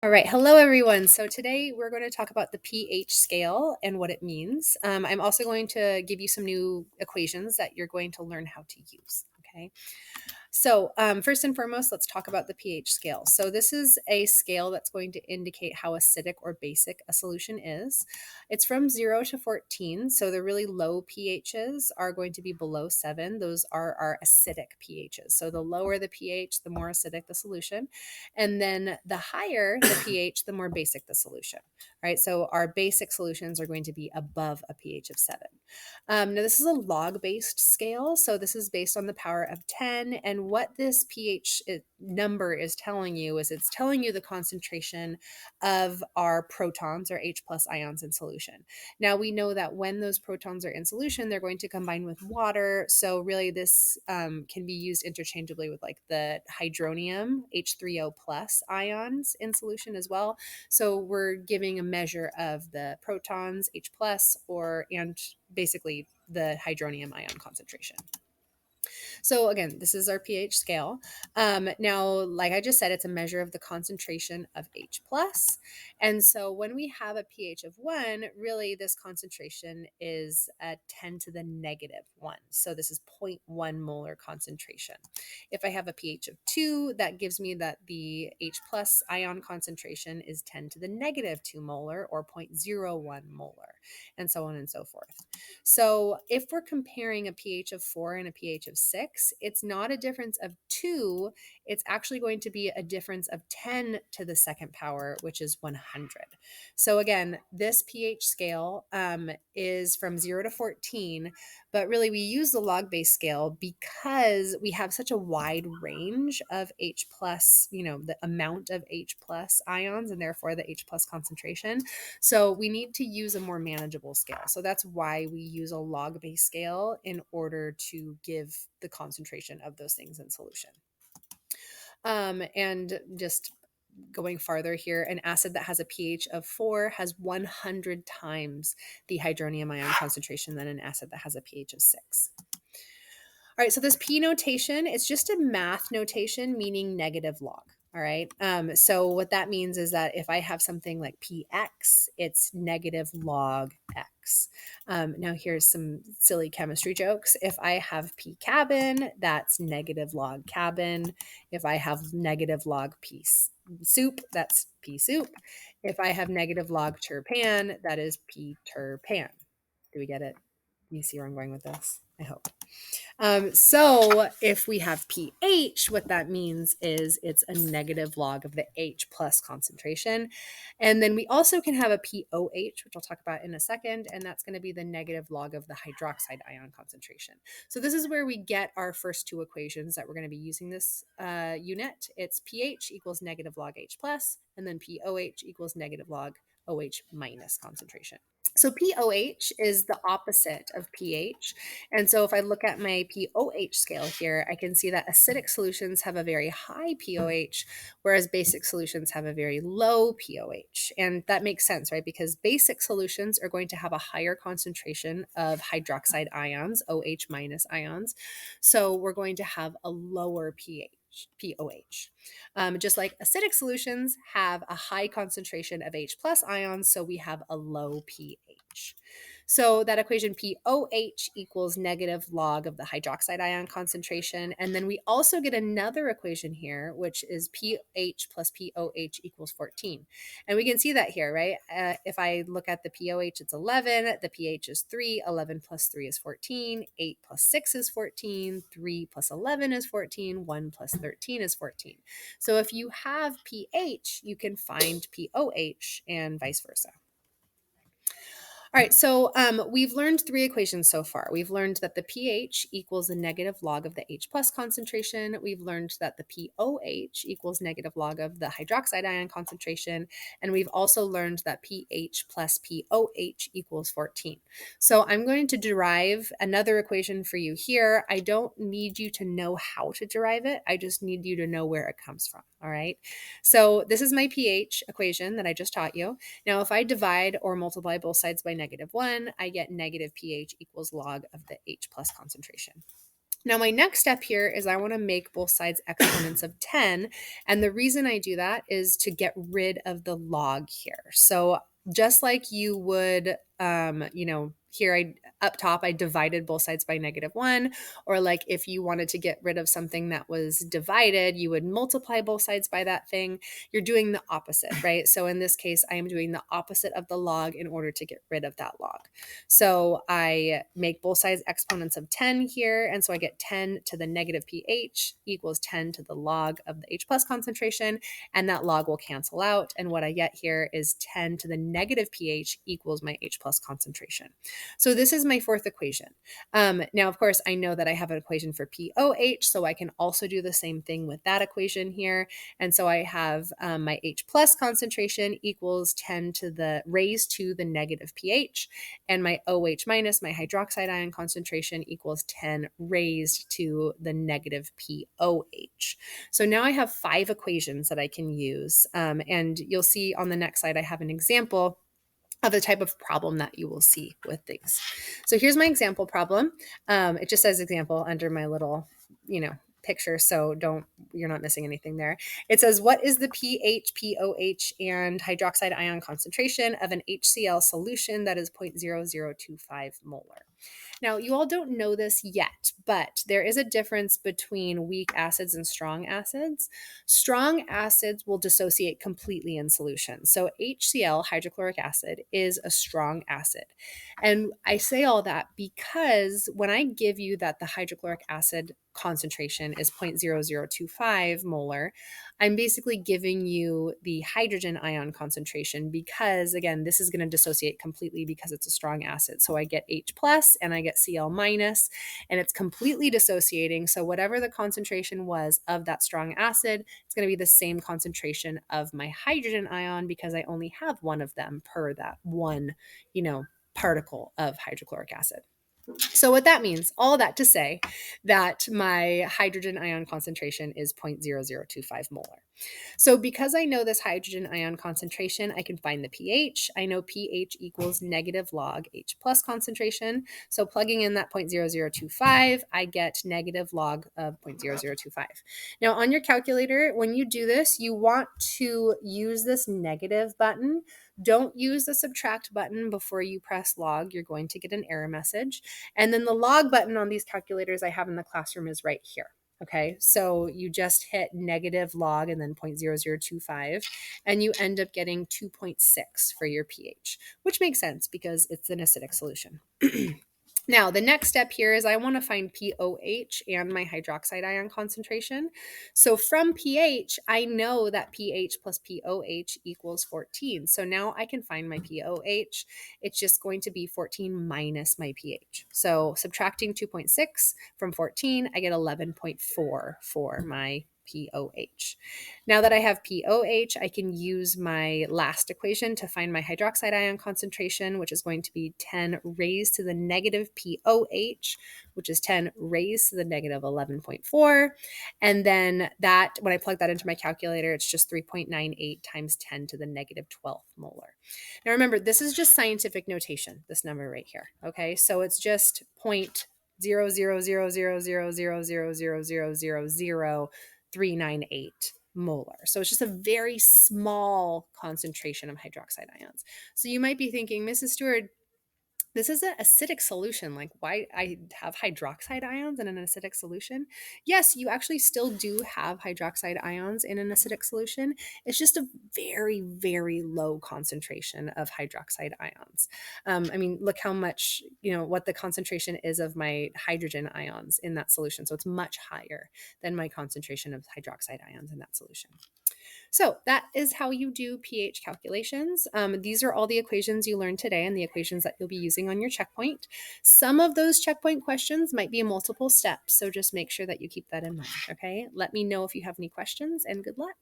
All right. Hello, everyone. So today we're going to talk about the pH scale and what it means. I'm also going to give you some new equations that you're going to learn how to use. Okay. So, first and foremost, let's talk about the pH scale. So, this is a scale that's going to indicate how acidic or basic a solution is. It's from 0 to 14. So, the really low pHs are going to be below 7. Those are our acidic pHs. So, the lower the pH, the more acidic the solution. And then the higher the pH, the more basic the solution. Right. So, our basic solutions are going to be above a pH of 7. Now, this is a log-based scale, so this is based on the power of 10, and what this pH number is telling you is it's telling you the concentration of our protons or H plus ions in solution. Now, we know that when those protons are in solution, they're going to combine with water, so really this can be used interchangeably with like the hydronium, H3O plus ions in solution as well. So we're giving a measure of the protons, H plus, and basically the hydronium ion concentration. So again, this is our pH scale. Now, like I just said, it's a measure of the concentration of H plus. And so when we have a pH of 1, really this concentration is at 10 to the negative 1. So this is 0.1 molar concentration. If I have a pH of 2, that gives me that the H plus ion concentration is 10 to the negative 2 molar or 0.01 molar, and so on and so forth. So if we're comparing a pH of 4 and a pH of 6, it's not a difference of 2. It's actually going to be a difference of 10 to the second power, which is 100. So again, this pH scale is from 0 to 14, but really we use the log-based scale because we have such a wide range of H plus, the amount of H plus ions and therefore the H plus concentration. So we need to use a more manageable scale. So that's why we use a log-based scale in order to give the concentration of those things in solution. And just going farther here, an acid that has a pH of 4 has 100 times the hydronium ion concentration than an acid that has a pH of 6. All right, so this P notation, it's just a math notation meaning negative log. All right. So what that means is that if I have something like px, it's negative log x. Now here's some silly chemistry jokes. If I have p cabin, that's negative log cabin. If I have negative log p soup, that's p soup. If I have negative log terpan, that is p terpan. Do we get it? You see where I'm going with this? I hope. So if we have pH, what that means is it's a negative log of the H plus concentration. And then we also can have a pOH, which I'll talk about in a second, and that's going to be the negative log of the hydroxide ion concentration. So this is where we get our first two equations that we're going to be using this unit. It's pH equals negative log H plus, and then pOH equals negative log OH minus concentration. So pOH is the opposite of pH. And so if I look at my pOH scale here, I can see that acidic solutions have a very high pOH, whereas basic solutions have a very low pOH. And that makes sense, right? Because basic solutions are going to have a higher concentration of hydroxide ions, OH minus ions. So we're going to have a lower pOH. Just like acidic solutions have a high concentration of H plus ions, so we have a low pH. So that equation pOH equals negative log of the hydroxide ion concentration. And then we also get another equation here, which is pH plus pOH equals 14. And we can see that here, right? If I look at the pOH, it's 11, the pH is 3, 11 plus 3 is 14, 8 plus 6 is 14, 3 plus 11 is 14, 1 plus 13 is 14. So if you have pH, you can find pOH and vice versa. All right, so we've learned three equations so far. We've learned that the pH equals the negative log of the H plus concentration. We've learned that the pOH equals negative log of the hydroxide ion concentration. And we've also learned that pH plus pOH equals 14. So I'm going to derive another equation for you here. I don't need you to know how to derive it. I just need you to know where it comes from, all right? So this is my pH equation that I just taught you. Now, if I divide or multiply both sides by -1, I get negative pH equals log of the H plus concentration. Now, my next step here is I want to make both sides exponents of 10. And the reason I do that is to get rid of the log here. So just like you would, here up top, I divided both sides by -1, or like if you wanted to get rid of something that was divided, you would multiply both sides by that thing. You're doing the opposite, right? So in this case, I am doing the opposite of the log in order to get rid of that log. So I make both sides exponents of 10 here. And so I get 10 to the negative pH equals 10 to the log of the H plus concentration. And that log will cancel out. And what I get here is 10 to the negative pH equals my H plus concentration. So this is my fourth equation. Now, of course, I know that I have an equation for pOH, so I can also do the same thing with that equation here. And so I have my H plus concentration equals 10 to the raised to the negative pH, and my OH minus, my hydroxide ion concentration equals 10 raised to the negative pOH. So now I have 5 equations that I can use, and you'll see on the next slide I have an example of the type of problem that you will see with these. So here's my example problem. It just says example under my little, picture, so you're not missing anything there. It says, what is the pH, pOH, and hydroxide ion concentration of an HCl solution that is 0.0025 molar? Now, you all don't know this yet, but there is a difference between weak acids and strong acids. Strong acids will dissociate completely in solution. So HCl, hydrochloric acid, is a strong acid. And I say all that because when I give you that the hydrochloric acid concentration is 0.0025 molar, I'm basically giving you the hydrogen ion concentration because, again, this is going to dissociate completely because it's a strong acid. So I get H plus and I get Cl minus, and it's completely dissociating. So whatever the concentration was of that strong acid, it's going to be the same concentration of my hydrogen ion because I only have one of them per that one, particle of hydrochloric acid. So what that means, all that to say that my hydrogen ion concentration is 0.0025 molar. So because I know this hydrogen ion concentration, I can find the pH. I know pH equals negative log H plus concentration. So plugging in that 0.0025, I get negative log of 0.0025. Now on your calculator, when you do this, you want to use this negative button. Don't use the subtract button before you press log. You're going to get an error message. And then the log button on these calculators I have in the classroom is right here. Okay, so you just hit negative log and then 0.0025, and you end up getting 2.6 for your pH, which makes sense because it's an acidic solution. Now, the next step here is I want to find pOH and my hydroxide ion concentration. So from pH, I know that pH plus pOH equals 14. So now I can find my pOH. It's just going to be 14 minus my pH. So subtracting 2.6 from 14, I get 11.4 for my pOH. Now that I have pOH, I can use my last equation to find my hydroxide ion concentration, which is going to be 10 raised to the negative pOH, which is 10 raised to the negative 11.4. And then that, when I plug that into my calculator, it's just 3.98 times 10 to the negative 12 molar. Now remember, this is just scientific notation, this number right here. Okay, so it's just 0.0000000000398 molar. So it's just a very small concentration of hydroxide ions. So you might be thinking, Mrs. Stewart, this is an acidic solution. Like, why I have hydroxide ions in an acidic solution? Yes, you actually still do have hydroxide ions in an acidic solution. It's just a very, very low concentration of hydroxide ions. Look how much, what the concentration is of my hydrogen ions in that solution. So it's much higher than my concentration of hydroxide ions in that solution. So that is how you do pH calculations. These are all the equations you learned today and the equations that you'll be using on your checkpoint. Some of those checkpoint questions might be multiple steps, so just make sure that you keep that in mind, okay? Let me know if you have any questions, and good luck.